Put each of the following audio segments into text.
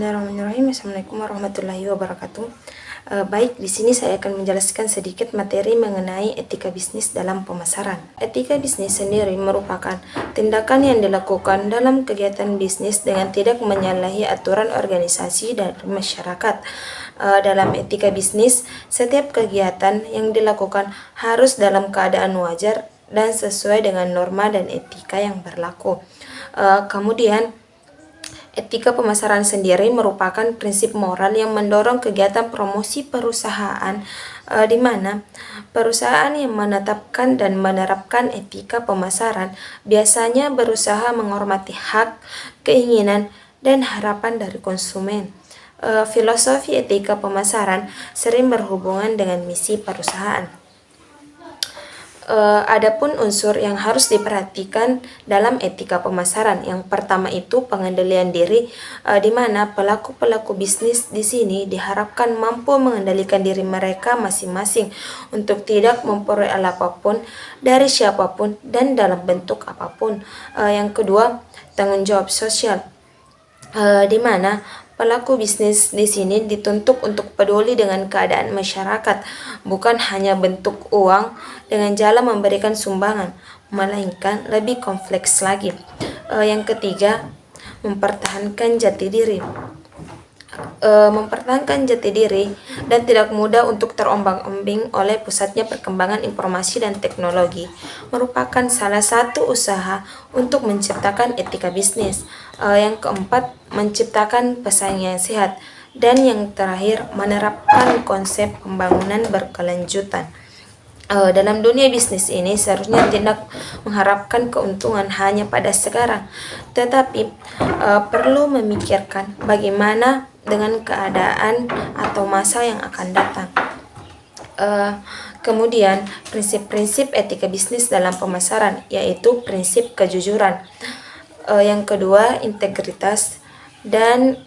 Bismillahirrahmanirrahim. Assalamualaikum warahmatullahi wabarakatuh. Baik, di sini saya akan menjelaskan sedikit materi mengenai etika bisnis dalam pemasaran. Etika bisnis sendiri merupakan tindakan yang dilakukan dalam kegiatan bisnis dengan tidak menyalahi aturan organisasi dan masyarakat. Dalam etika bisnis, setiap kegiatan yang dilakukan harus dalam keadaan wajar dan sesuai dengan norma dan etika yang berlaku. Kemudian, etika pemasaran sendiri merupakan prinsip moral yang mendorong kegiatan promosi perusahaan, di mana perusahaan yang menetapkan dan menerapkan etika pemasaran biasanya berusaha menghormati hak, keinginan, dan harapan dari konsumen. Filosofi etika pemasaran sering berhubungan dengan misi perusahaan. Adapun unsur yang harus diperhatikan dalam etika pemasaran, yang pertama itu pengendalian diri, di mana pelaku-pelaku bisnis di sini diharapkan mampu mengendalikan diri mereka masing-masing untuk tidak memperoleh apapun dari siapapun dan dalam bentuk apapun. Yang kedua, tanggung jawab sosial, di mana pelaku bisnis di sini dituntut untuk peduli dengan keadaan masyarakat, bukan hanya bentuk uang dengan jalan memberikan sumbangan, melainkan lebih kompleks lagi. Yang ketiga, mempertahankan jati diri. Mempertahankan jati diri dan tidak mudah untuk terombang-ambing oleh pusatnya perkembangan informasi dan teknologi merupakan salah satu usaha untuk menciptakan etika bisnis. Yang keempat, menciptakan persaingan yang sehat, dan yang terakhir, menerapkan konsep pembangunan berkelanjutan. Dalam dunia bisnis ini seharusnya tidak mengharapkan keuntungan hanya pada sekarang, tetapi perlu memikirkan bagaimana dengan keadaan atau masa yang akan datang. Kemudian prinsip-prinsip etika bisnis dalam pemasaran, yaitu prinsip kejujuran, yang kedua integritas, dan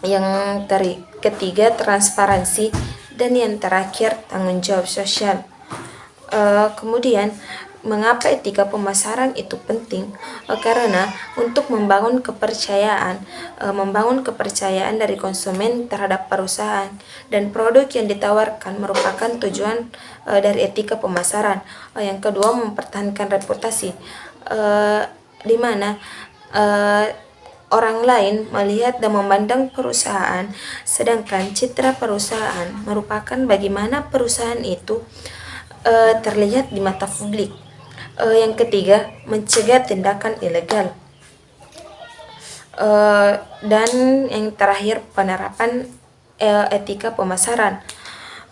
yang ketiga transparansi, dan yang terakhir tanggung jawab sosial. Kemudian mengapa etika pemasaran itu penting? Karena untuk membangun kepercayaan dari konsumen terhadap perusahaan dan produk yang ditawarkan merupakan tujuan dari etika pemasaran. Yang kedua, mempertahankan reputasi, di mana orang lain melihat dan memandang perusahaan, sedangkan citra perusahaan merupakan bagaimana perusahaan itu terlihat di mata publik. Yang ketiga, mencegah tindakan ilegal, dan yang terakhir penerapan etika pemasaran,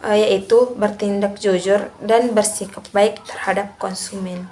yaitu bertindak jujur dan bersikap baik terhadap konsumen.